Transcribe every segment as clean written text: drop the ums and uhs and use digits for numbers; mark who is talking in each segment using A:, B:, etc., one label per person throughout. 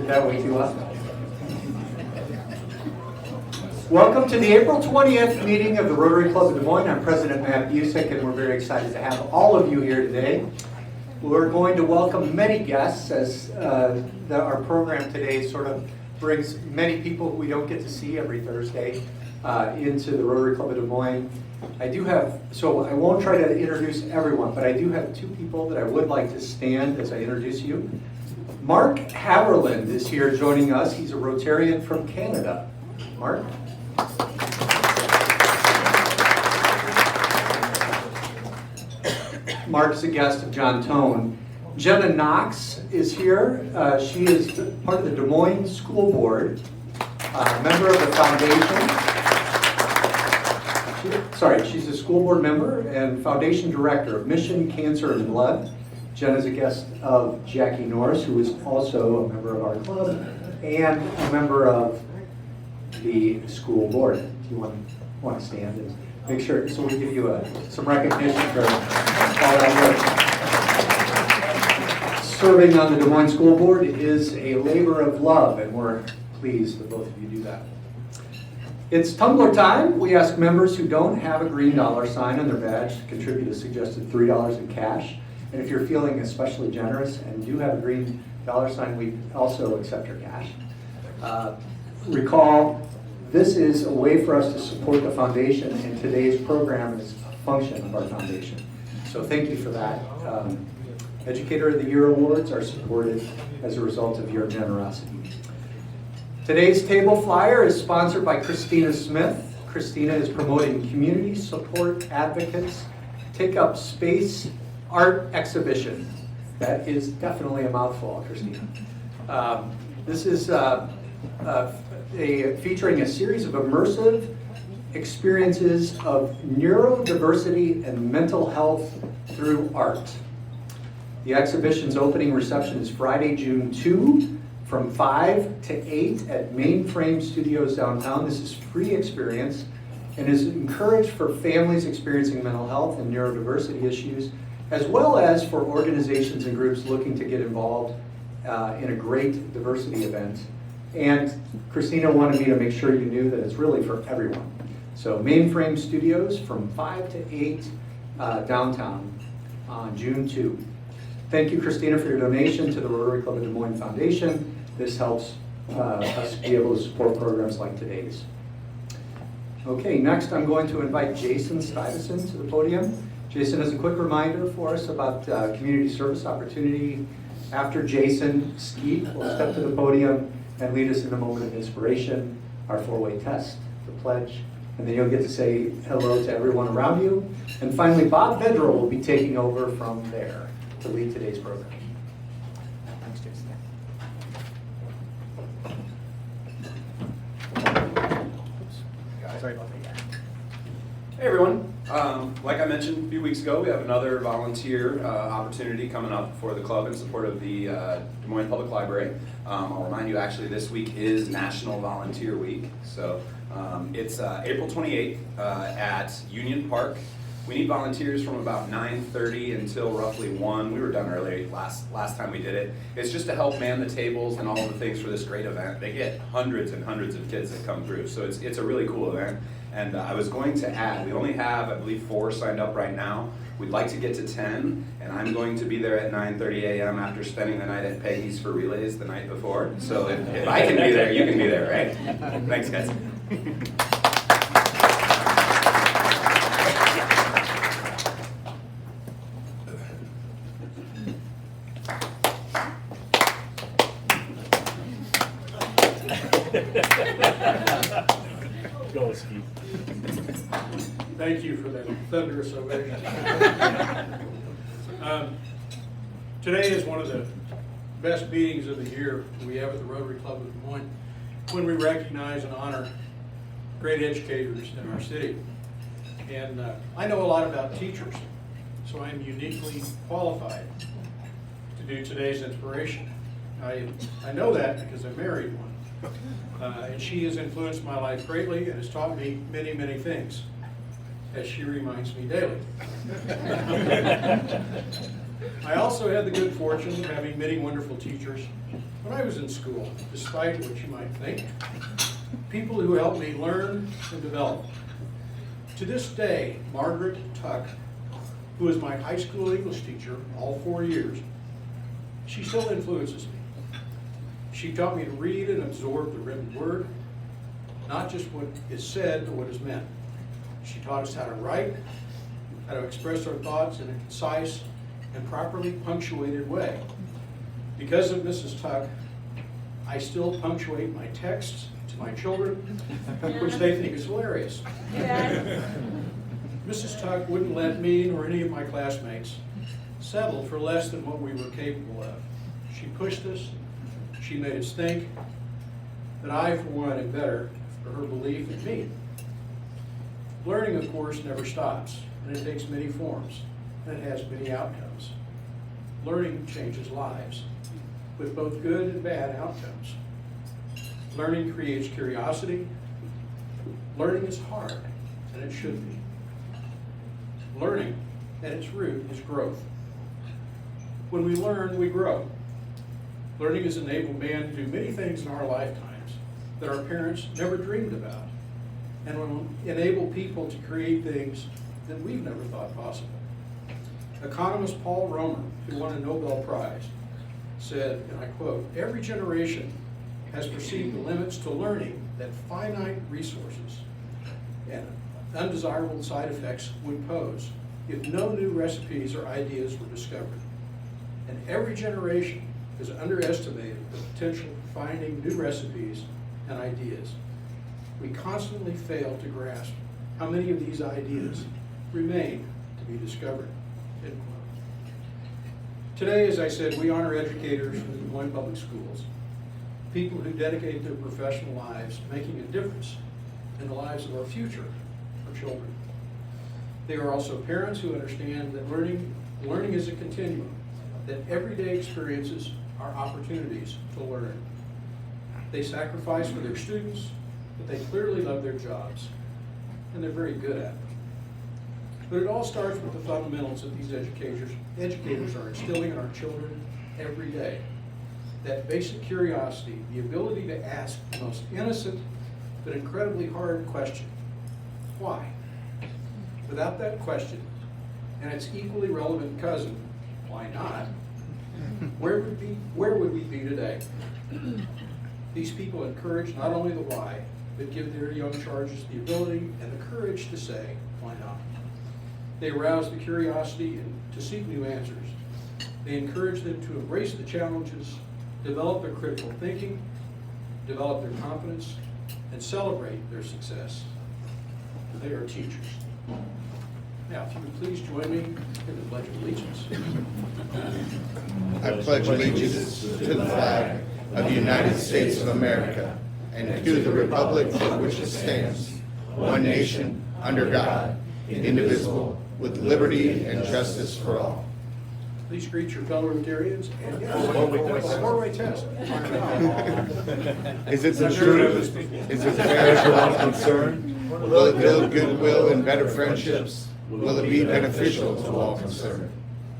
A: that wake you up? Welcome to the April 20th meeting of the Rotary Club of Des Moines. I'm President Matt Busick, and we're very excited to have all of you here today. We're going to welcome many guests as our program today sort of brings many people who we don't get to see every Thursday into the Rotary Club of Des Moines. So I won't try to introduce everyone, but I do have two people that I would like to stand as I introduce you. Mark Haverland is here joining us. He's a Rotarian from Canada. Mark? Mark's a guest of John Tone. Jenna Knox is here. She is part of the Des Moines School Board, member of the foundation. She's a school board member and foundation director of Mission Cancer and Blood. Jenna's a guest of Jackie Norris, who is also a member of our club and a member of the school board. Do you want to stand and make sure, so we give you some recognition for all that work. Serving on the Des Moines School Board is a labor of love, and we're pleased that both of you do that. It's tumbler time. We ask members who don't have a green dollar sign on their badge to contribute a suggested $3 in cash. And if you're feeling especially generous and do have a green dollar sign, we also accept your cash. Recall, this is a way for us to support the foundation, and today's program is a function of our foundation. So thank you for that. Educator of the Year Awards are supported as a result of your generosity. Today's table flyer is sponsored by Christina Smith. Christina is promoting community support advocates take up space art exhibition. That is definitely a mouthful, Christina. This is featuring a series of immersive experiences of neurodiversity and mental health through art. The exhibition's opening reception is Friday, June 2, from 5 to 8 at Mainframe Studios downtown. This is a free experience and is encouraged for families experiencing mental health and neurodiversity issues, as well as for organizations and groups looking to get involved in a great diversity event. And Christina wanted me to make sure you knew that it's really for everyone. So Mainframe Studios from 5 to 8 downtown on June 2. Thank you, Christina, for your donation to the Rotary Club of Des Moines Foundation. This helps us be able to support programs like today's. Okay, next I'm going to invite Jason Stuyvesant to the podium. Jason has a quick reminder for us about community service opportunity. After Jason, Steve will step to the podium and lead us in a moment of inspiration, our four-way test, the pledge, and then you'll get to say hello to everyone around you. And finally, Bob Vedra will be taking over from there to lead today's program. Thanks, Jason. Sorry about that.
B: Hey everyone, like I mentioned a few weeks ago, we have another volunteer opportunity coming up for the club in support of the Des Moines Public Library. I'll remind you, actually, this week is National Volunteer Week. So it's April 28th at Union Park. We need volunteers from about 9:30 until roughly 1. We were done early last time we did it. It's just to help man the tables and all the things for this great event. They get hundreds and hundreds of kids that come through, so it's a really cool event. And I was going to add, we only have, I believe, 4 signed up right now. We'd like to get to 10, and I'm going to be there at 9:30 a.m. after spending the night at Peggy's for relays the night before. So if I can be there, you can be there, right? Thanks, guys.
C: Go, Steve.
D: Thank you for that thunderous ovation. Today is one of the best meetings of the year we have at the Rotary Club of Des Moines, when we recognize and honor great educators in our city. And I know a lot about teachers, so I'm uniquely qualified to do today's inspiration. I know that because I married one. And she has influenced my life greatly and has taught me many, many things, as she reminds me daily. I also had the good fortune of having many wonderful teachers When I was in school, despite what you might think, people who helped me learn and develop. To this day, Margaret Tuck, who was my high school English teacher all 4 years, she still influences me. She taught me to read and absorb the written word, not just what is said, but what is meant. She taught us how to write, how to express our thoughts in a concise and properly punctuated way. Because of Mrs. Tuck, I still punctuate my texts to my children, which they think is hilarious.
C: Yeah.
D: Mrs. Tuck wouldn't let me nor any of my classmates settle for less than what we were capable of. She pushed us, she made us think, that I, for one, am better for her belief in me. Learning, of course, never stops, and it takes many forms, and it has many outcomes. Learning changes lives, with both good and bad outcomes. Learning creates curiosity. Learning is hard, and it should be. Learning, at its root, is growth. When we learn, we grow. Learning has enabled man to do many things in our lifetimes that our parents never dreamed about, and will enable people to create things that we've never thought possible. Economist Paul Romer, who won a Nobel Prize, said, and I quote, "Every generation has perceived the limits to learning that finite resources and undesirable side effects would pose if no new recipes or ideas were discovered. And every generation has underestimated the potential for finding new recipes and ideas. We constantly fail to grasp how many of these ideas remain to be discovered." End quote. Today, as I said, we honor educators in the Des Moines Public Schools, people who dedicate their professional lives to making a difference in the lives of our future, our children. They are also parents who understand that learning is a continuum, that everyday experiences are opportunities to learn. They sacrifice for their students, but they clearly love their jobs, and they're very good at it. But it all starts with the fundamentals that these educators are instilling in our children every day. That basic curiosity, the ability to ask the most innocent but incredibly hard question, why? Without that question, and its equally relevant cousin, why not, where would we be today? These people encourage not only the why, but give their young charges the ability and the courage to say, why not? They arouse the curiosity and to seek new answers. They encourage them to embrace the challenges, develop their critical thinking, develop their confidence, and celebrate their success. They are teachers. Now, if you would please join me in the Pledge of Allegiance.
E: I pledge allegiance to the flag of the United States of America and to the republic for which it stands, one nation, under God, indivisible, with liberty and justice for all.
D: Please greet your fellow Rotarians and yes, four-way test.
E: Is it the truth? Is it fair to all concerned? Will it build goodwill and better friendships? Will it be beneficial to all concerned?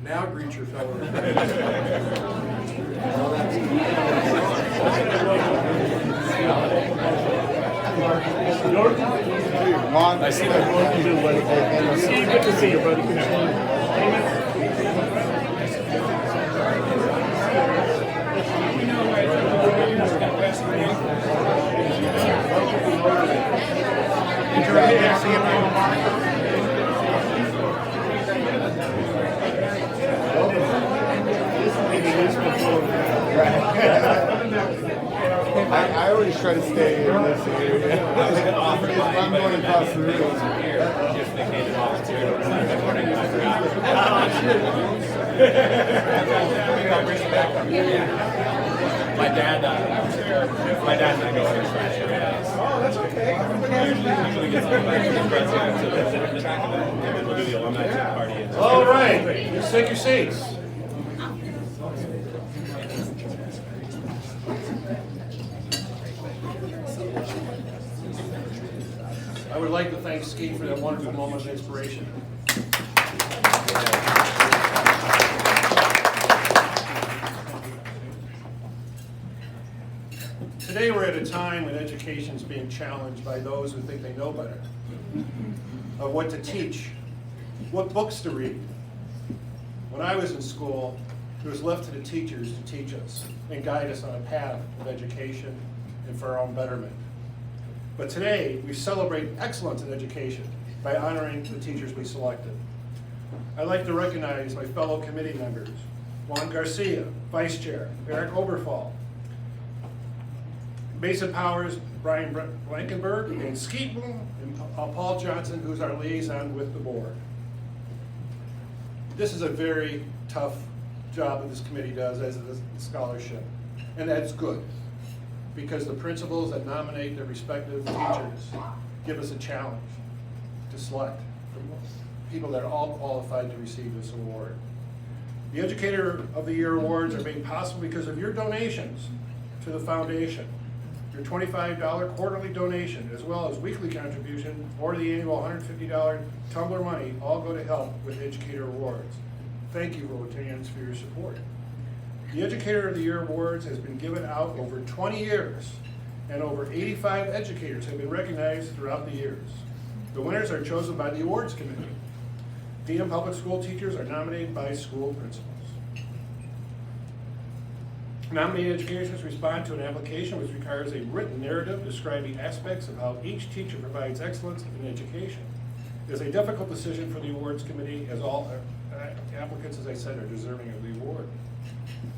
D: Now greet your fellow Rotarians.
E: I see
F: Good to see you, buddy.
E: I always try to stay in this area. I'm going across the room.
F: My dad and I go on this last year.
D: Oh, that's okay.
F: Usually gets on the back of the president, so that's the track of that. And then we'll do the alumni tea party.
G: All right, let's take your seats. I would like to thank Ski for that wonderful moment of inspiration. Today we're at a time when education is being challenged by those who think they know better, of what to teach, what books to read. When I was in school, it was left to the teachers to teach us and guide us on a path of education and for our own betterment. But today, we celebrate excellence in education by honoring the teachers we selected. I'd like to recognize my fellow committee members, Juan Garcia, Vice Chair, Eric Oberfall, Mason Powers, Brian Blankenberg, and Skeet Bloom, and Paul Johnson, who's our liaison with the board. This is a very tough job that this committee does as a scholarship, and that's good, because the principals that nominate their respective teachers give us a challenge to select from people that are all qualified to receive this award. The Educator of the Year awards are made possible because of your donations to the foundation. Your $25 quarterly donation, as well as weekly contribution, or the annual $150 Tumbler money, all go to help with Educator Awards. Thank you, Rotarians, for your support. The Educator of the Year Awards has been given out over 20 years, and over 85 educators have been recognized throughout the years. The winners are chosen by the awards committee. DM public school teachers are nominated by school principals. Nominated educators respond to an application which requires a written narrative describing aspects of how each teacher provides excellence in education. It is a difficult decision for the awards committee, as all applicants, as I said, are deserving of the award.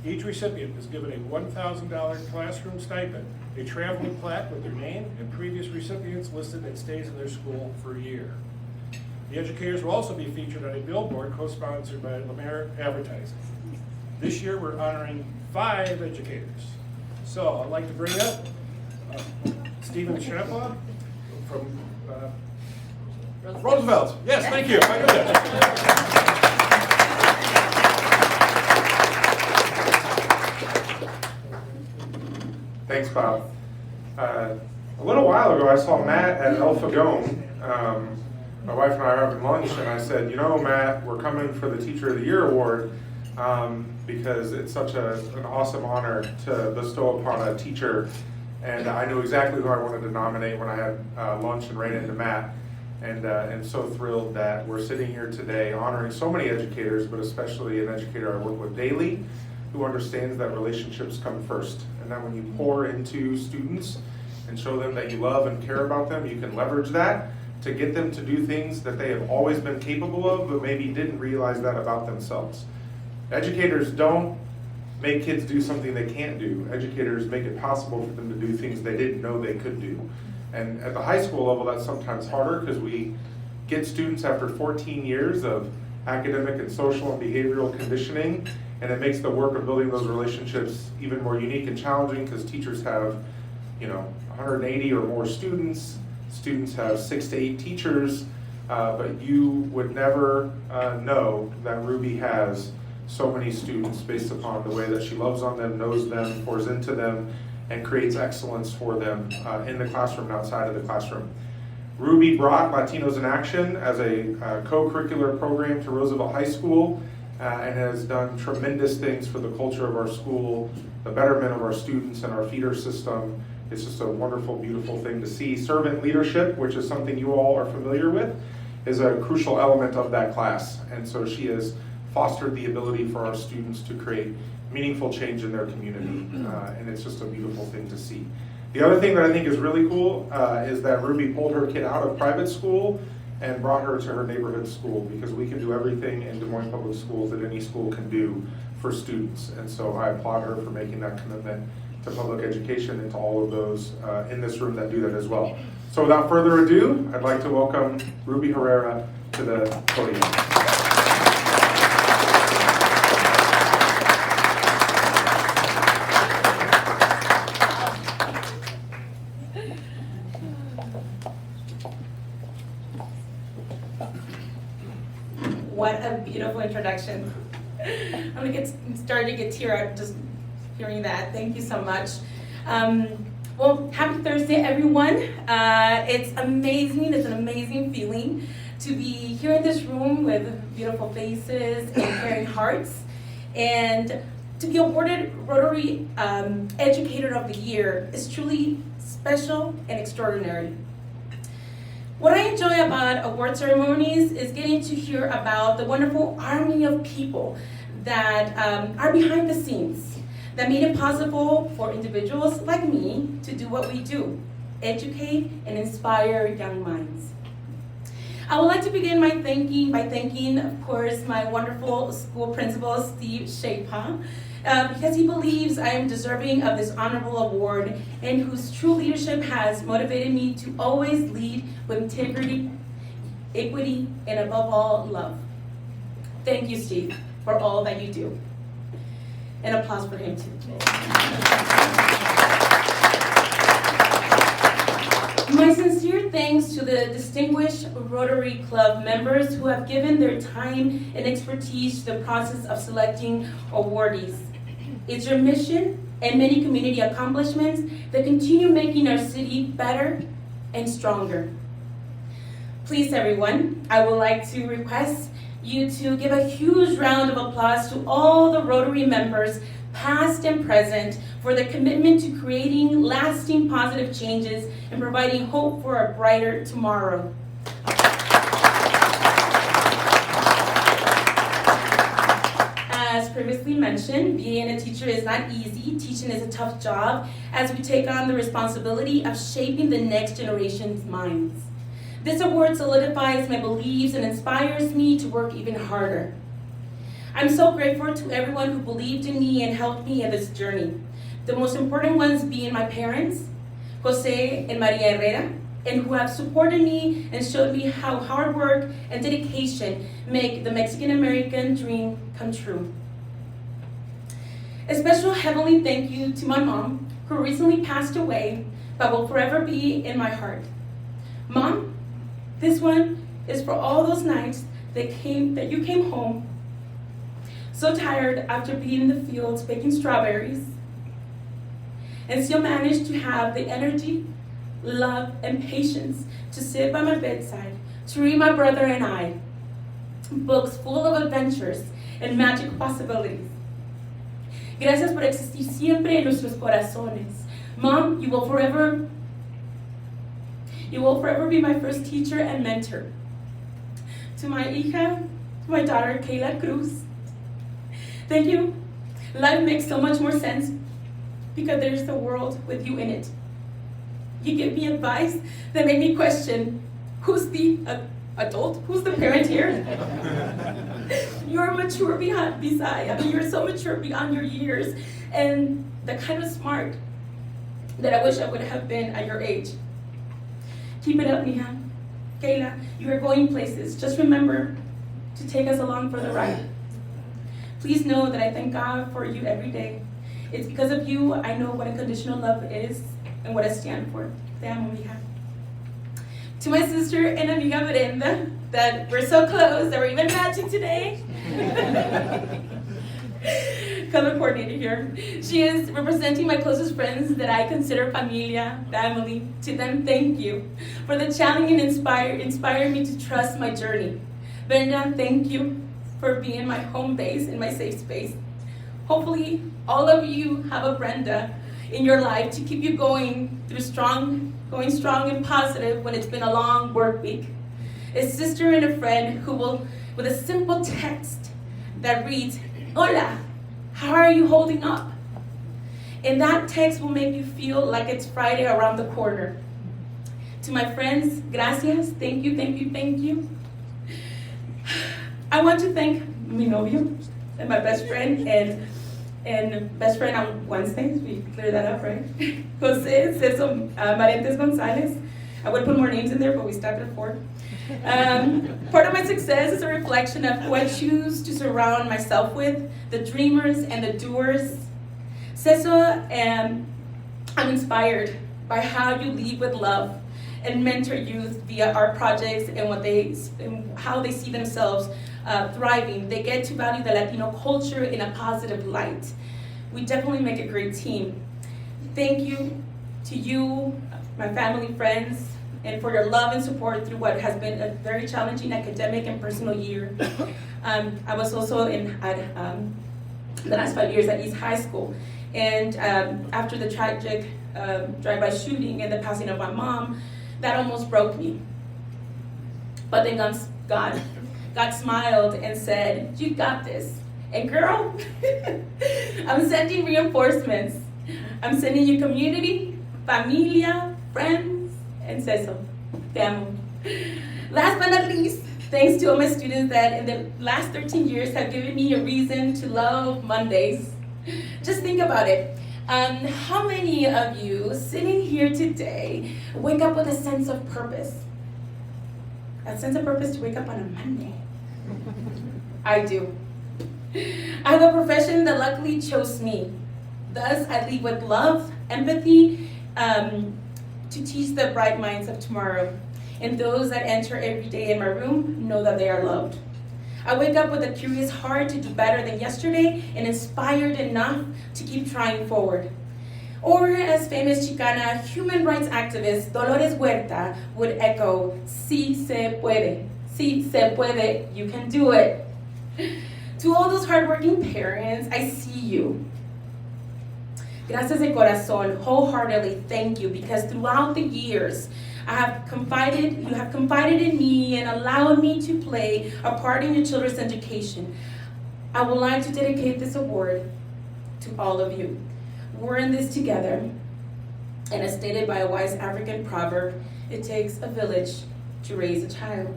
G: Each recipient is given a $1,000 classroom stipend, a traveling plaque with their name and previous recipients listed that stays in their school for a year. The educators will also be featured on a billboard co-sponsored by Lemaire Advertising. This year we're honoring 5 educators. So I'd like to bring up Stephen Schrepa from Roosevelt. Yes, thank you. I knew that.
C: Thanks, Bob. A little while ago, I saw Matt at El Fagone. My wife and I were having lunch, and I said, you know, Matt, we're coming for the Teacher of the Year award because it's such an awesome honor to bestow upon a teacher. And I knew exactly who I wanted to nominate when I had lunch and ran into Matt. And I'm so thrilled that we're sitting here today honoring so many educators, but especially an educator I work with daily who understands that relationships come first. And that when you pour into students and show them that you love and care about them, you can leverage that to get them to do things that they have always been capable of, but maybe didn't realize that about themselves. Educators don't make kids do something they can't do. Educators make it possible for them to do things they didn't know they could do. And at the high school level, that's sometimes harder because we get students after 14 years of academic and social and behavioral conditioning, and it makes the work of building those relationships even more unique and challenging because teachers have, 180 or more students. Students have 6 to 8 teachers, but you would never know that Ruby has so many students based upon the way that she loves on them, knows them, pours into them, and creates excellence for them in the classroom and outside of the classroom. Ruby brought Latinos in Action as a co-curricular program to Roosevelt High School and has done tremendous things for the culture of our school, the betterment of our students and our feeder system. It's just a wonderful, beautiful thing to see. Servant leadership, which is something you all are familiar with, is a crucial element of that class. And so she has fostered the ability for our students to create meaningful change in their community. And it's just a beautiful thing to see. The other thing that I think is really cool is that Ruby pulled her kid out of private school and brought her to her neighborhood school, because we can do everything in Des Moines Public Schools that any school can do for students. And so I applaud her for making that commitment to public education and to all of those in this room that do that as well. So without further ado, I'd like to welcome Ruby Herrera to the podium.
H: What a beautiful introduction. I'm gonna starting to get tear-eyed just hearing that. Thank you so much. Well, happy Thursday, everyone. It's amazing. It's an amazing feeling to be here in this room with beautiful faces and caring hearts. And To be awarded Rotary Educator of the Year is truly special and extraordinary. What I enjoy about award ceremonies is getting to hear about the wonderful army of people that are behind the scenes, that made it possible for individuals like me to do what we do, educate and inspire young minds. I would like to begin by thanking, of course, my wonderful school principal, Steve Shapa, because he believes I am deserving of this honorable award and whose true leadership has motivated me to always lead with integrity, equity, and above all, love. Thank you, Steve, for all that you do. And applause for him, too. My sincere thanks to the distinguished Rotary Club members who have given their time and expertise to the process of selecting awardees. It's your mission and many community accomplishments that continue making our city better and stronger. Please, everyone, I would like to request you to give a huge round of applause to all the Rotary members, past and present, for their commitment to creating lasting positive changes and providing hope for a brighter tomorrow. As previously mentioned, being a teacher is not easy. Teaching is a tough job as we take on the responsibility of shaping the next generation's minds. This award solidifies my beliefs and inspires me to work even harder. I'm so grateful to everyone who believed in me and helped me in this journey. The most important ones being my parents, Jose and Maria Herrera, and who have supported me and showed me how hard work and dedication make the Mexican-American dream come true. A special heavenly thank you to my mom, who recently passed away, but will forever be in my heart. Mom, this one is for all those nights that you came home so tired after being in the fields picking strawberries, and still managed to have the energy, love, and patience to sit by my bedside, to read my brother and I, books full of adventures and magic possibilities. Gracias por existir siempre en nuestros corazones. Mom, you will forever be my first teacher and mentor. To my hija, to my daughter, Kayla Cruz, thank you. Life makes so much more sense because there's the world with you in it. You give me advice that made me question, who's the adult? Who's the parent here? You're mature you're so mature beyond your years, and the kind of smart that I wish I would have been at your age. Keep it up, mija. Kayla, you are going places. Just remember to take us along for the ride. Please know that I thank God for you every day. It's because of you I know what unconditional love is and what I stand for. Te amo, mija. To my sister and amiga Brenda, that we're so close that we're even matching today. Color coordinator here. She is representing my closest friends that I consider familia, family. To them, thank you for the challenge and inspiring me to trust my journey. Brenda, thank you for being my home base and my safe space. Hopefully, all of you have a Brenda in your life to keep you going strong and positive when it's been a long work week. A sister and a friend who will, with a simple text that reads, "Hola, how are you holding up?" And that text will make you feel like it's Friday around the corner. To my friends, gracias, thank you, thank you, thank you. I want to thank mi novio and my best friend and best friend on Wednesdays. We clear that up, right? Jose Cesar Marentes Gonzalez. I would put more names in there, but we stopped at 4. Part of my success is a reflection of who I choose to surround myself with, the dreamers and the doers. Cesar, I'm inspired by how you lead with love and mentor youth via art projects and how they see themselves thriving. They get to value the Latino culture in a positive light. We definitely make a great team. Thank you to you, my family, friends, and for your love and support through what has been a very challenging academic and personal year. I was also the last 5 years at East High School. And after the tragic drive-by shooting and the passing of my mom, that almost broke me. But then God smiled and said, "You got this." And girl, I'm sending reinforcements. I'm sending you community, familia, friends, and Cecil. Te amo. Last but not least, thanks to all my students that in the last 13 years have given me a reason to love Mondays. Just think about it. How many of you sitting here today wake up with a sense of purpose? A sense of purpose to wake up on a Monday? I do. I have a profession that luckily chose me. Thus, I lead with love, empathy, to teach the bright minds of tomorrow. And those that enter every day in my room know that they are loved. I wake up with a curious heart to do better than yesterday and inspired enough to keep trying forward. Or as famous Chicana human rights activist Dolores Huerta would echo, "Sí se puede, sí se puede, you can do it." To all those hardworking parents, I see you. Gracias de corazón, wholeheartedly thank you, because throughout the years, you have confided in me and allowed me to play a part in your children's education. I would like to dedicate this award to all of you. We're in this together, and as stated by a wise African proverb, it takes a village to raise a child.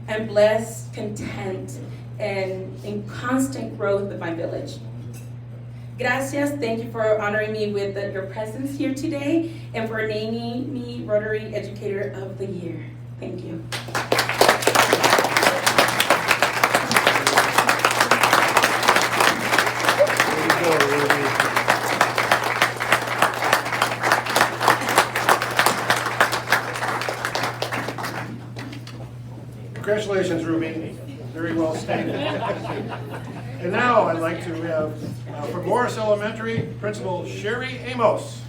H: I'm blessed, content, and in constant growth with my village. Gracias, thank you for honoring me with your presence here today and for naming me Rotary Educator of the Year. Thank you.
G: Congratulations, Ruby. Very well stated. And now I'd like to have, from Morris Elementary, Principal Sherry Amos.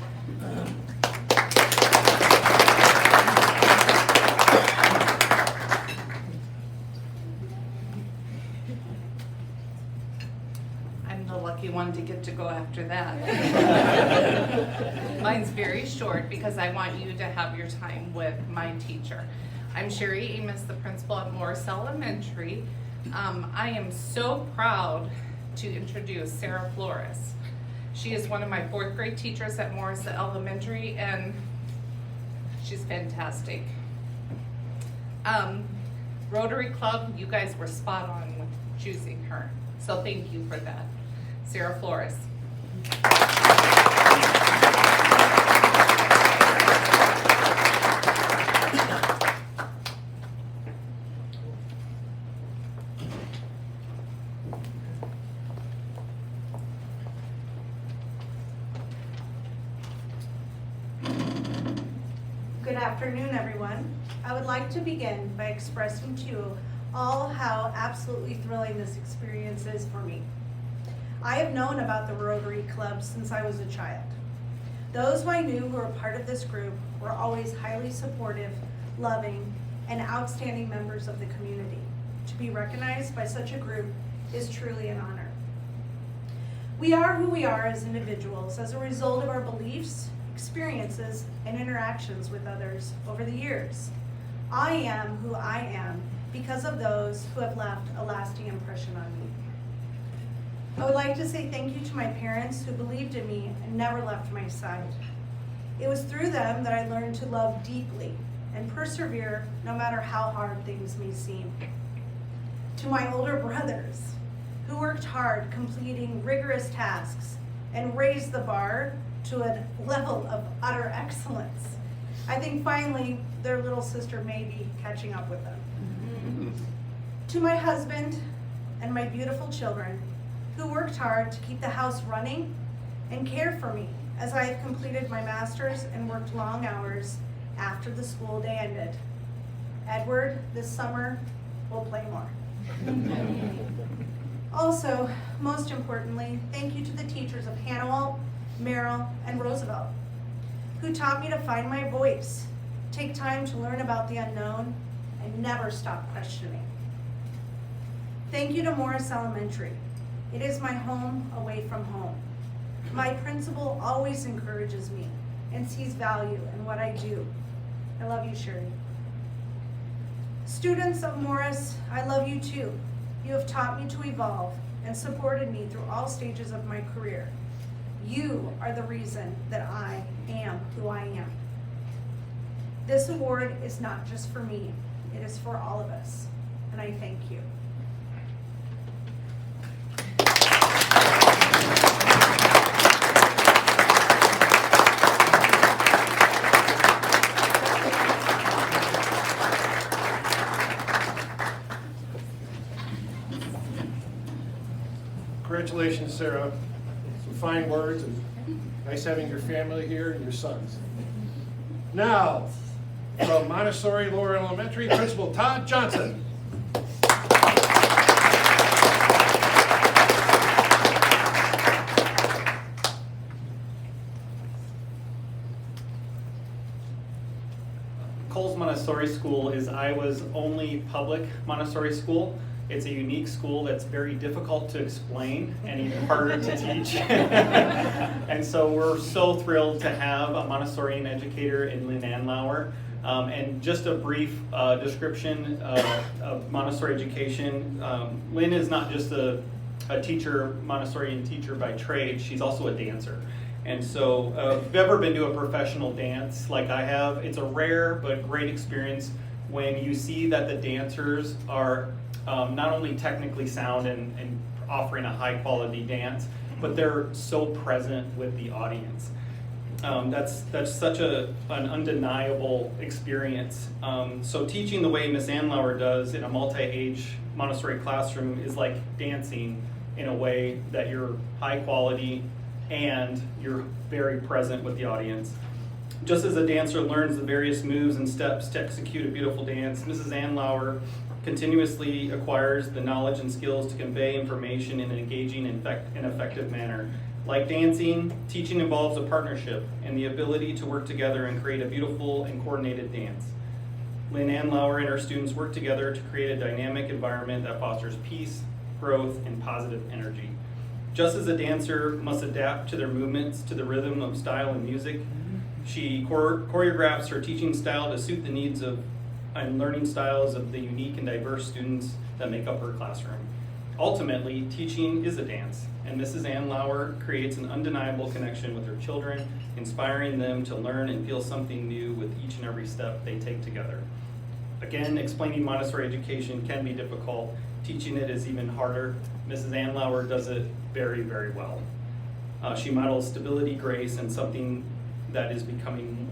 I: I'm the lucky one to get to go after that. Mine's very short because I want you to have your time with my teacher. I'm Sherry Amos, the principal at Morris Elementary. I am so proud to introduce Sarah Flores. She is one of my 4th grade teachers at Morris Elementary, and she's fantastic. Rotary Club, you guys were spot on with choosing her, so thank you for that. Sarah Flores.
J: Good afternoon, everyone. I would like to begin by expressing to you all how absolutely thrilling this experience is for me. I have known about the Rotary Club since I was a child. Those who I knew who were part of this group were always highly supportive, loving, and outstanding members of the community. To be recognized by such a group is truly an honor. We are who we are as individuals as a result of our beliefs, experiences, and interactions with others over the years. I am who I am because of those who have left a lasting impression on me. I would like to say thank you to my parents who believed in me and never left my side. It was through them that I learned to love deeply and persevere no matter how hard things may seem. To my older brothers, who worked hard completing rigorous tasks and raised the bar to a level of utter excellence, I think finally their little sister may be catching up with them. To my husband and my beautiful children, who worked hard to keep the house running and care for me as I have completed my master's and worked long hours after the school day ended. Edward, this summer, we'll play more. Also, most importantly, thank you to the teachers of Hannawalt, Merrill, and Roosevelt, who taught me to find my voice, take time to learn about the unknown, and never stop questioning. Thank you to Morris Elementary. It is my home away from home. My principal always encourages me and sees value in what I do. I love you, Sherry. Students of Morris, I love you too. You have taught me to evolve and supported me through all stages of my career. You are the reason that I am who I am. This award is not just for me, it is for all of us, and I thank you.
G: Congratulations, Sarah. Some fine words, and nice having your family here and your sons. Now, from Montessori Lower Elementary, Principal Todd Johnson.
F: Coles Montessori School is Iowa's only public Montessori school. It's a unique school that's very difficult to explain and even harder to teach. And so we're so thrilled to have a Montessorian educator in Lynn Anlauer. And just a brief description of Montessori education. Lynn is not just a teacher, Montessorian teacher by trade, she's also a dancer. And so if you've ever been to a professional dance like I have, it's a rare but great experience when you see that the dancers are not only technically sound and offering a high quality dance, but they're so present with the audience. That's such an undeniable experience. So teaching the way Miss Anlauer does in a multi-age Montessori classroom is like dancing in a way that you're high quality and you're very present with the audience. Just as a dancer learns the various moves and steps to execute a beautiful dance, Mrs. Anlauer continuously acquires the knowledge and skills to convey information in an engaging and effective manner. Like dancing, teaching involves a partnership and the ability to work together and create a beautiful and coordinated dance. Lynn Anlauer and her students work together to create a dynamic environment that fosters peace, growth, and positive energy. Just as a dancer must adapt to their movements to the rhythm of style and music, she choreographs her teaching style to suit the needs of and learning styles of the unique and diverse students that make up her classroom. Ultimately, teaching is a dance, and Mrs. Anlauer creates an undeniable connection with her children, inspiring them to learn and feel something new with each and every step they take together. Again, explaining Montessori education can be difficult. Teaching it is even harder. Mrs. Anlauer does it very, very well. She models stability, grace, and something that is becoming,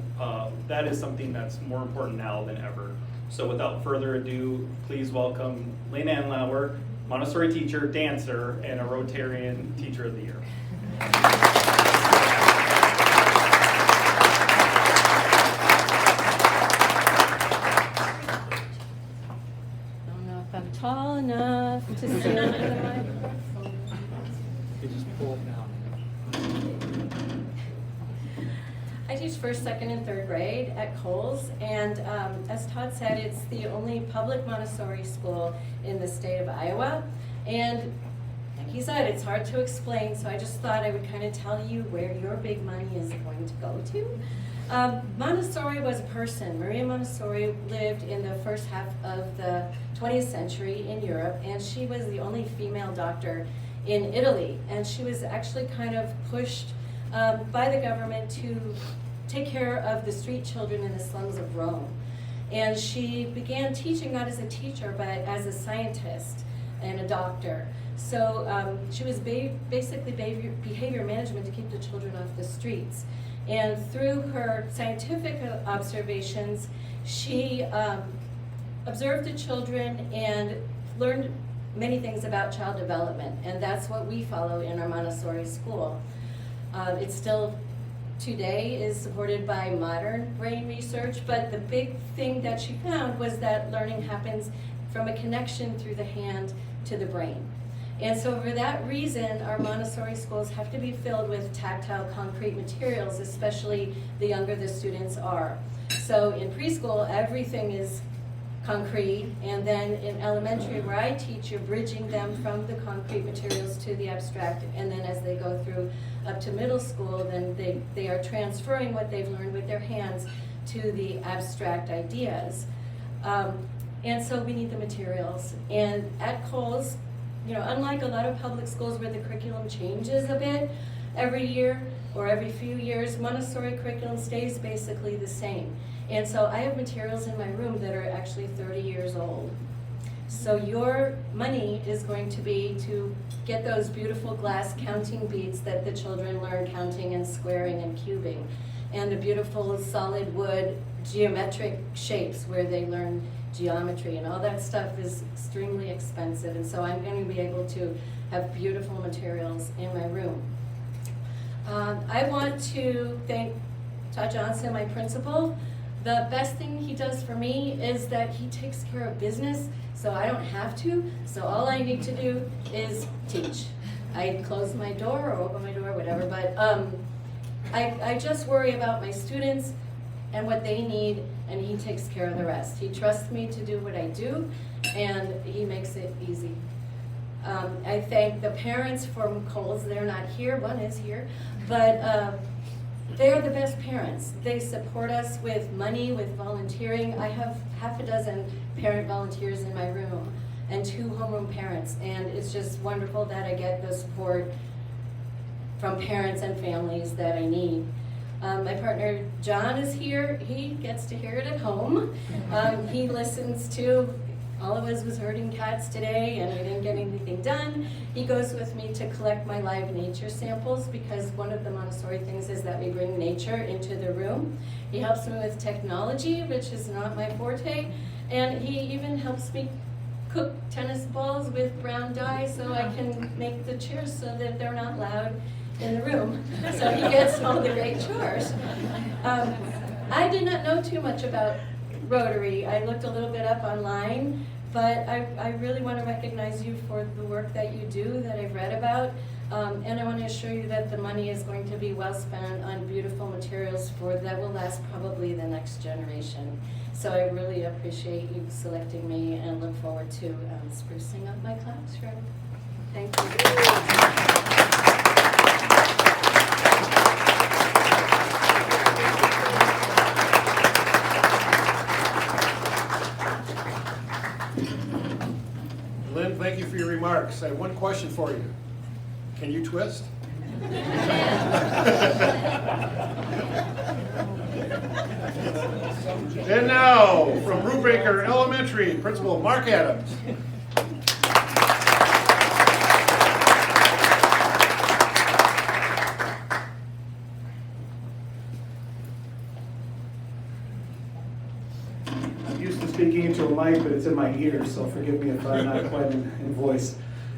F: that is something that's more important now than ever. So without further ado, please welcome Lynn Anlauer, Montessori teacher, dancer, and a Rotarian Teacher of the Year.
K: I don't know if I'm tall enough to see over the microphone.
F: You just pull it down.
K: I teach first, second, and third grade at Coles, and as Todd said, it's the only public Montessori school in the state of Iowa. And like he said, it's hard to explain, so I just thought I would kind of tell you where your big money is going to go to. Montessori was a person. Maria Montessori lived in the first half of the 20th century in Europe, and she was the only female doctor in Italy. And she was actually kind of pushed by the government to take care of the street children in the slums of Rome. And she began teaching not as a teacher, but as a scientist and a doctor. So she was basically behavior management to keep the children off the streets. And through her scientific observations, she observed the children and learned many things about child development. And that's what we follow in our Montessori school. It's still today is supported by modern brain research, but the big thing that she found was that learning happens from a connection through the hand to the brain. And so for that reason, our Montessori schools have to be filled with tactile concrete materials, especially the younger the students are. So in preschool, everything is concrete, and then in elementary where I teach, you're bridging them from the concrete materials to the abstract, and then as they go through up to middle school, then they are transferring what they've learned with their hands to the abstract ideas. And so we need the materials. And at Coles, you know, unlike a lot of public schools where the curriculum changes a bit every year or every few years, Montessori curriculum stays basically the same. And so I have materials in my room that are actually 30 years old. So your money is going to be to get those beautiful glass counting beads that the children learn counting and squaring and cubing, and the beautiful solid wood geometric shapes where they learn geometry, and all that stuff is extremely expensive, and so I'm going to be able to have beautiful materials in my room. I want to thank Todd Johnson, my principal. The best thing he does for me is that he takes care of business, so I don't have to. So all I need to do is teach. I close my door or open my door, whatever, but I just worry about my students and what they need, and he takes care of the rest. He trusts me to do what I do, and he makes it easy. I thank the parents from Coles. They're not here, one is here, but they're the best parents. They support us with money, with volunteering. I have half a dozen parent volunteers in my room and 2 homeroom parents, and it's just wonderful that I get the support from parents and families that I need. My partner John is here. He gets to hear it at home. He listens to, all of us was herding cats today and we didn't get anything done. He goes with me to collect my live nature samples because one of the Montessori things is that we bring nature into the room. He helps me with technology, which is not my forte, and he even helps me cook tennis balls with brown dye so I can make the chairs so that they're not loud in the room. So he gets all the great chores. I did not know too much about Rotary. I looked a little bit up online, but I really want to recognize you for the work that you do that I've read about. And I want to assure you that the money is going to be well spent on beautiful materials that will last probably the next generation. So I really appreciate you selecting me and look forward to sprucing up my classroom. Thank you.
G: Lynn, thank you for your remarks. I have one question for you. Can you twist? And now, from Brubaker Elementary, Principal Mark Adams.
L: I'm used to speaking into a mic, but it's in my ears, so forgive me if I'm not quite in voice.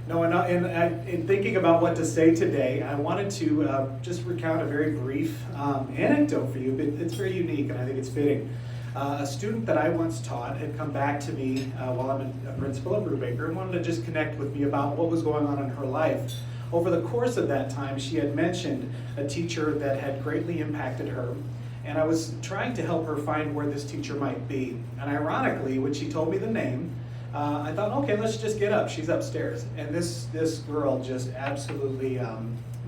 L: No, in thinking about what to say today, I wanted to just recount a very brief anecdote for you, but it's very unique and I think it's fitting. A student that I once taught had come back to me while I'm a principal at Brubaker and wanted to just connect with me about what was going on in her life. Over the course of that time, she had mentioned a teacher that had greatly impacted her, and I was trying to help her find where this teacher might be. And ironically, when she told me the name, I thought, okay, let's just get up. She's upstairs. And this girl just absolutely,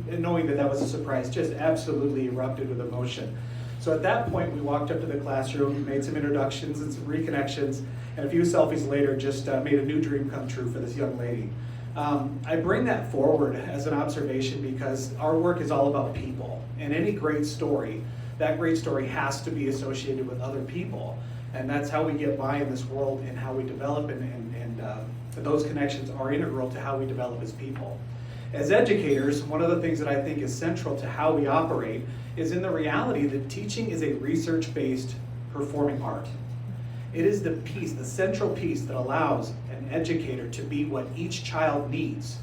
L: knowing that was a surprise, just absolutely erupted with emotion. So at that point, we walked up to the classroom, made some introductions and some reconnections, and a few selfies later just made a new dream come true for this young lady. I bring that forward as an observation because our work is all about people. And any great story, that great story has to be associated with other people. And that's how we get by in this world and how we develop, and those connections are integral to how we develop as people. As educators, one of the things that I think is central to how we operate is in the reality that teaching is a research-based performing art. It is the piece, the central piece that allows an educator to be what each child needs.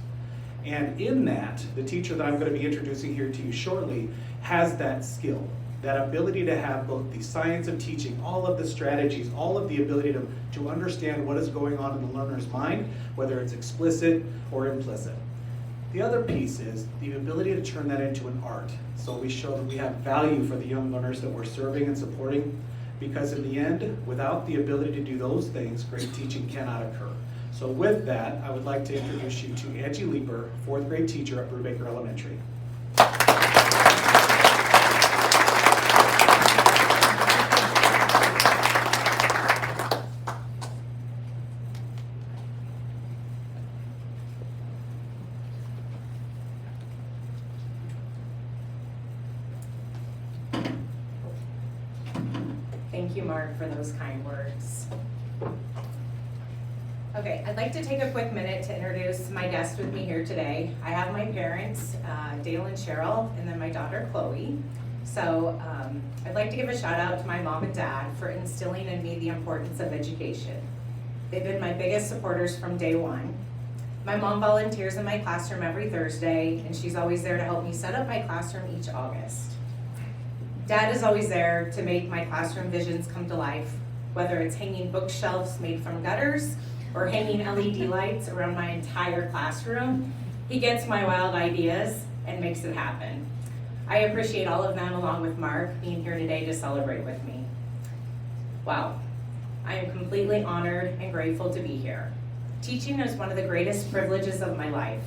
L: And in that, the teacher that I'm going to be introducing here to you shortly has that skill. That ability to have both the science of teaching, all of the strategies, all of the ability to understand what is going on in the learner's mind, whether it's explicit or implicit. The other piece is the ability to turn that into an art. So we show that we have value for the young learners that we're serving and supporting, because in the end, without the ability to do those things, great teaching cannot occur. So with that, I would like to introduce you to Angie Leeper, 4th grade teacher at Brubaker Elementary.
H: Thank you, Mark, for those kind words. Okay, I'd like to take a quick minute to introduce my guest with me here today. I have my parents, Dale and Cheryl, and then my daughter, Chloe. So I'd like to give a shout out to my mom and dad for instilling in me the importance of education. They've been my biggest supporters from day one. My mom volunteers in my classroom every Thursday, and she's always there to help me set up my classroom each August. Dad is always there to make my classroom visions come to life, whether it's hanging bookshelves made from gutters or hanging LED lights around my entire classroom. He gets my wild ideas and makes it happen. I appreciate all of them, along with Mark, being here today to celebrate with me. Wow, I am completely honored and grateful to be here. Teaching is one of the greatest privileges of my life.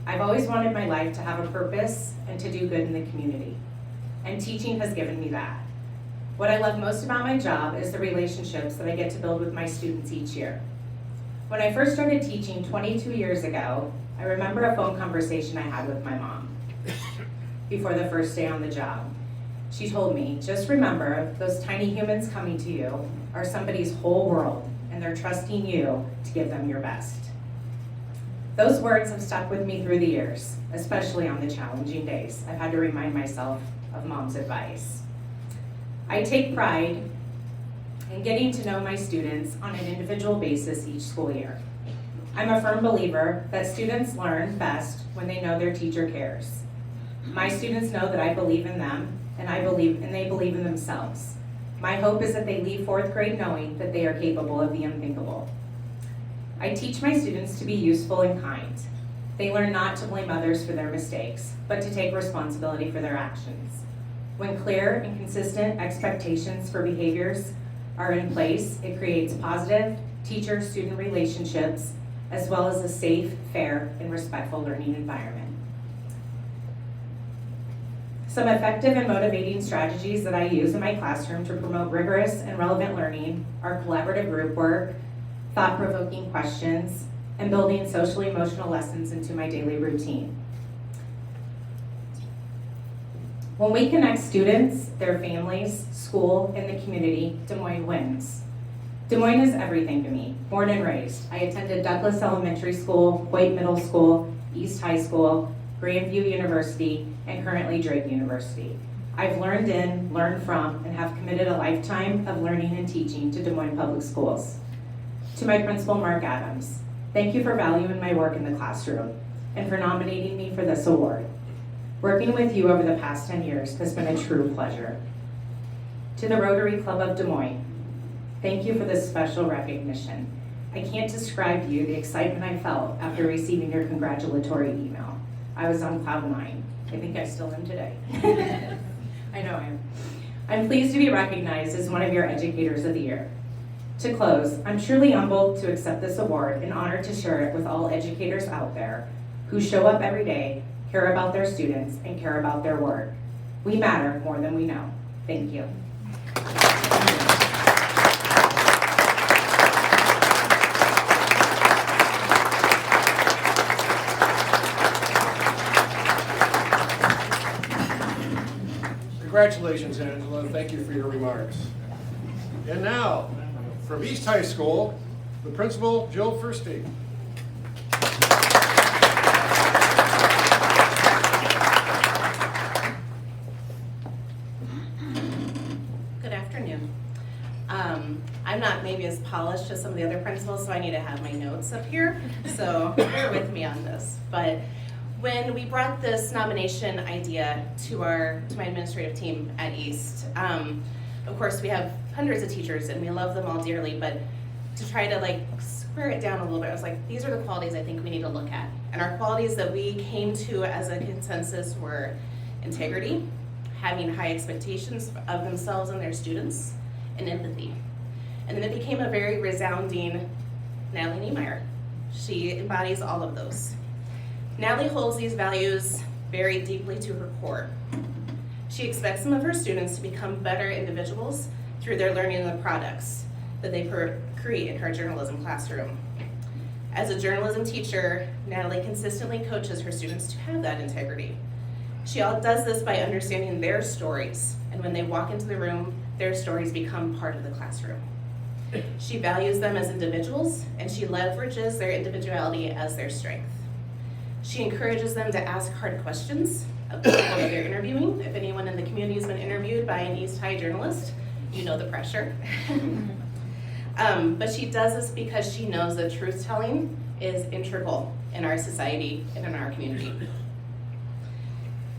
H: I've always wanted my life to have a purpose and to do good in the community. And teaching has given me that. What I love most about my job is the relationships that I get to build with my students each year. When I first started teaching 22 years ago, I remember a phone conversation I had with my mom before the first day on the job. She told me, just remember, those tiny humans coming to you are somebody's whole world, and they're trusting you to give them your best. Those words have stuck with me through the years, especially on the challenging days. I've had to remind myself of Mom's advice. I take pride in getting to know my students on an individual basis each school year. I'm a firm believer that students learn best when they know their teacher cares. My students know that I believe in them, and they believe in themselves. My hope is that they leave 4th grade knowing that they are capable of the unthinkable. I teach my students to be useful and kind. They learn not to blame others for their mistakes, but to take responsibility for their actions. When clear and consistent expectations for behaviors are in place, it creates positive teacher-student relationships, as well as a safe, fair, and respectful learning environment. Some effective and motivating strategies that I use in my classroom to promote rigorous and relevant learning are collaborative group work, thought-provoking questions, and building social-emotional lessons into my daily routine. When we connect students, their families, school, and the community, Des Moines wins. Des Moines is everything to me, born and raised. I attended Douglas Elementary School, White Middle School, East High School, Grandview University, and currently Drake University. I've learned in, learned from, and have committed a lifetime of learning and teaching to Des Moines Public Schools. To my principal, Mark Adams, thank you for valuing my work in the classroom and for nominating me for this award. Working with you over the past 10 years has been a true pleasure. To the Rotary Club of Des Moines, thank you for this special recognition. I can't describe to you the excitement I felt after receiving your congratulatory email. I was on cloud 9. I think I still am today. I know I am. I'm pleased to be recognized as one of your Educators of the Year. To close, I'm truly humbled to accept this award and honored to share it with all educators out there who show up every day, care about their students, and care about their work. We matter more than we know. Thank you.
G: Congratulations, Angela. Thank you for your remarks. And now, from East High School, the principal, Jill Furstein.
M: Good afternoon. I'm not maybe as polished as some of the other principals, so I need to have my notes up here. So bear with me on this. But when we brought this nomination idea to my administrative team at East, of course we have hundreds of teachers and we love them all dearly, but to try to square it down a little bit, I was like, these are the qualities I think we need to look at. And our qualities that we came to as a consensus were integrity, having high expectations of themselves and their students, and empathy. And then it became a very resounding Natalie Niemeyer. She embodies all of those. Natalie holds these values very deeply to her core. She expects some of her students to become better individuals through their learning of the products that they create in her journalism classroom. As a journalism teacher, Natalie consistently coaches her students to have that integrity. She does this by understanding their stories, and when they walk into the room, their stories become part of the classroom. She values them as individuals, and she leverages their individuality as their strength. She encourages them to ask hard questions of the people that they're interviewing. If anyone in the community has been interviewed by an East High journalist, you know the pressure. But she does this because she knows that truth-telling is integral in our society and in our community.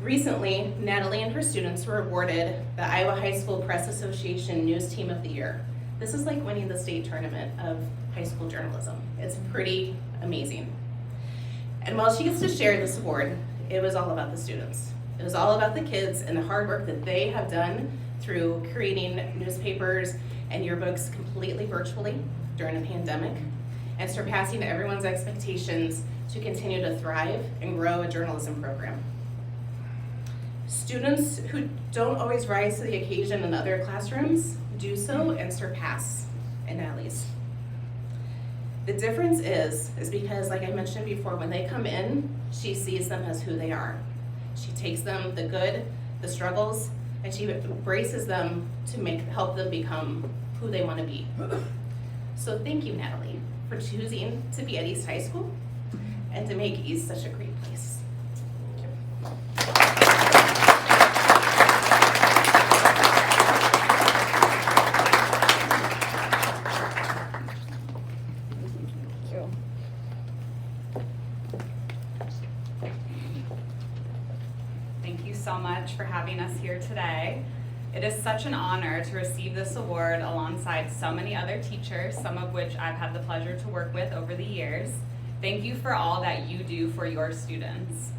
M: Recently, Natalie and her students were awarded the Iowa High School Press Association News Team of the Year. This is like winning the state tournament of high school journalism. It's pretty amazing. And while she gets to share this award, it was all about the students. It was all about the kids and the hard work that they have done through creating newspapers and yearbooks completely virtually during a pandemic and surpassing everyone's expectations to continue to thrive and grow a journalism program. Students who don't always rise to the occasion in other classrooms do so and surpass in Natalie's. The difference is because, like I mentioned before, when they come in, she sees them as who they are. She takes them the good, the struggles, and she embraces them to help them become who they want to be. So thank you, Natalie, for choosing to be at East High School and to make East such a great place. Thank you.
N: Thank you so much for having us here today. It is such an honor to receive this award alongside so many other teachers, some of which I've had the pleasure to work with over the years. Thank you for all that you do for your students.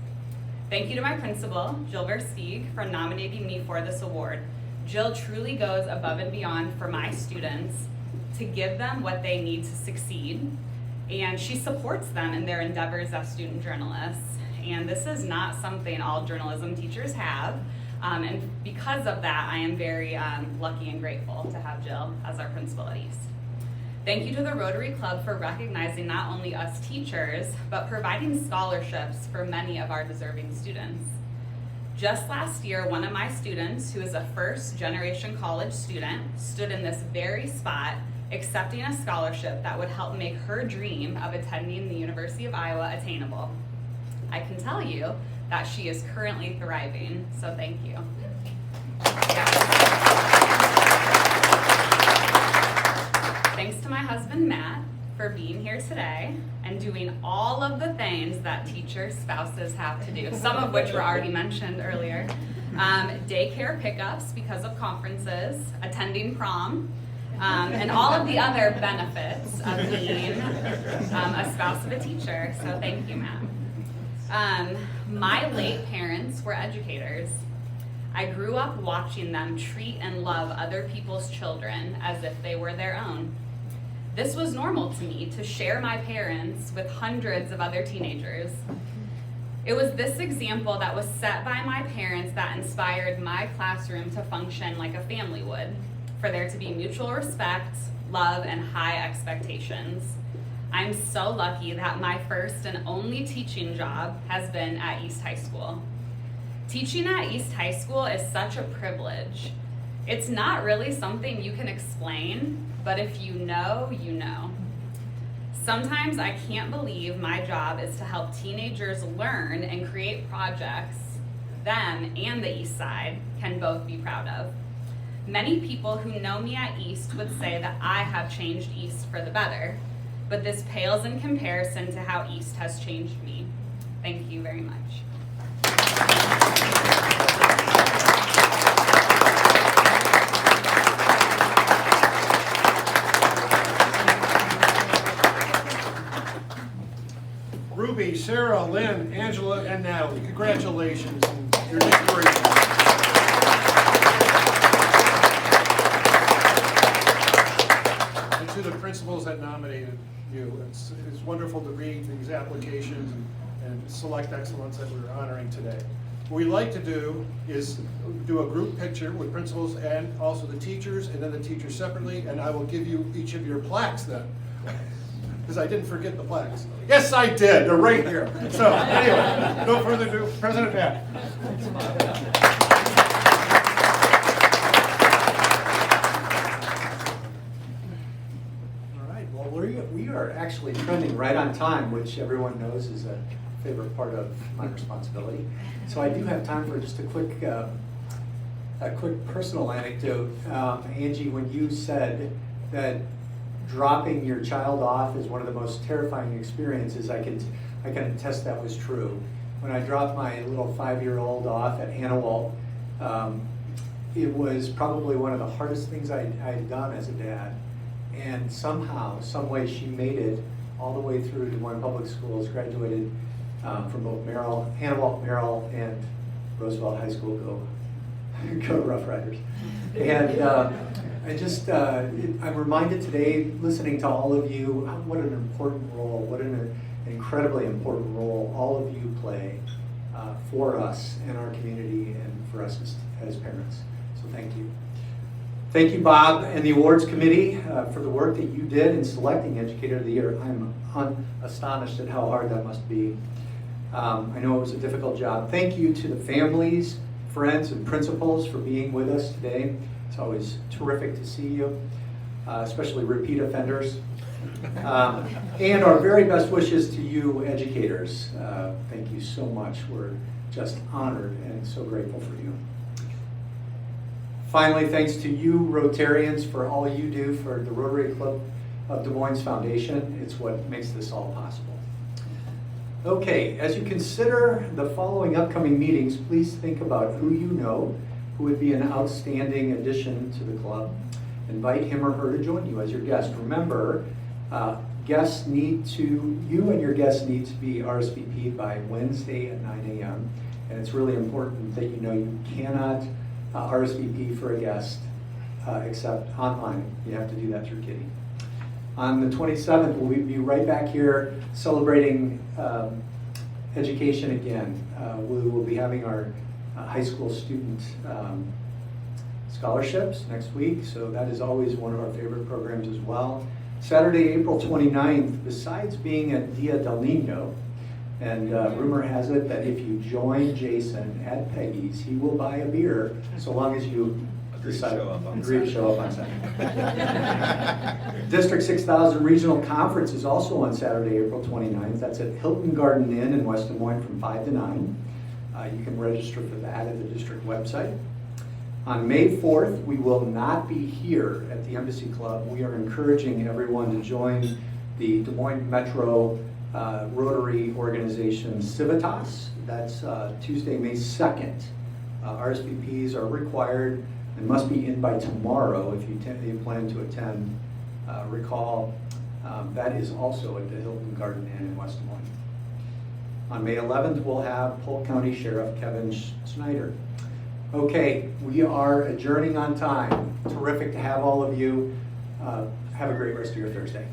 N: Thank you to my principal, Jill Versteeg, for nominating me for this award. Jill truly goes above and beyond for my students to give them what they need to succeed, and she supports them in their endeavors as student journalists. And this is not something all journalism teachers have. And because of that, I am very lucky and grateful to have Jill as our principal at East. Thank you to the Rotary Club for recognizing not only us teachers, but providing scholarships for many of our deserving students. Just last year, one of my students, who is a first-generation college student, stood in this very spot accepting a scholarship that would help make her dream of attending the University of Iowa attainable. I can tell you that she is currently thriving, so thank you. Thanks to my husband, Matt, for being here today and doing all of the things that teacher spouses have to do, some of which were already mentioned earlier. Daycare pickups because of conferences, attending prom, and all of the other benefits of being a spouse of a teacher, so thank you, Matt. My late parents were educators. I grew up watching them treat and love other people's children as if they were their own. This was normal to me, to share my parents with hundreds of other teenagers. It was this example that was set by my parents that inspired my classroom to function like a family would, for there to be mutual respect, love, and high expectations. I'm so lucky that my first and only teaching job has been at East High School. Teaching at East High School is such a privilege. It's not really something you can explain, but if you know, you know. Sometimes I can't believe my job is to help teenagers learn and create projects them and the East Side can both be proud of. Many people who know me at East would say that I have changed East for the better, but this pales in comparison to how East has changed me. Thank you very much.
G: Ruby, Sarah, Lynn, Angela, and Natalie, congratulations on your decoration. you. It's wonderful to read these applications and select excellence that we're honoring today. What we like to do is do a group picture with principals and also the teachers, and then the teachers separately, and I will give you each of your plaques then. Because I didn't forget the plaques. Yes, I did. They're right here. So anyway, no further ado. President Matt.
A: All right, well, we are actually trending right on time, which everyone knows is a favorite part of my responsibility. So I do have time for just a quick personal anecdote. Angie, when you said that dropping your child off is one of the most terrifying experiences, I can attest that was true. When I dropped my little 5-year-old off at Anawalt, it was probably one of the hardest things I'd done as a dad. And somehow, some way, she made it all the way through Des Moines Public Schools, graduated from both Anawalt, Merrill, and Roosevelt High School. Go Rough Riders. And I'm reminded today, listening to all of you, what an important role, what an incredibly important role all of you play for us and our community and for us as parents. So thank you. Thank you, Bob, and the awards committee for the work that you did in selecting Educator of the Year. I'm astonished at how hard that must be. I know it was a difficult job. Thank you to the families, friends, and principals for being with us today. It's always terrific to see you, especially repeat offenders. And our very best wishes to you, educators. Thank you so much. We're just honored and so grateful for you. Finally, thanks to you, Rotarians, for all you do for the Rotary Club of Des Moines Foundation. It's what makes this all possible. Okay, as you consider the following upcoming meetings, please think about who you know who would be an outstanding addition to the club. Invite him or her to join you as your guest. Remember, you and your guests need to be RSVP'd by Wednesday at 9 a.m. And it's really important that you know you cannot RSVP for a guest except online. You have to do that through Kitty. On the 27th, we'll be right back here celebrating education again. We will be having our high school student scholarships next week, so that is always one of our favorite programs as well. Saturday, April 29th, besides being at Dia del Nino, and rumor has it that if you join Jason at Peggy's, he will buy a beer, so long as you agree to show up on Saturday. District 6000 Regional Conference is also on Saturday, April 29th. That's at Hilton Garden Inn in West Des Moines from 5 to 9. You can register for that at the district website. On May 4th, we will not be here at the Embassy Club. We are encouraging everyone to join the Des Moines Metro Rotary organization Civitas. That's Tuesday, May 2nd. RSVPs are required and must be in by tomorrow if you plan to attend. Recall, that is also at the Hilton Garden Inn in West Des Moines. On May 11th, we'll have Polk County Sheriff Kevin Snyder. Okay, we are adjourning on time. Terrific to have all of you. Have a great rest of your Thursday.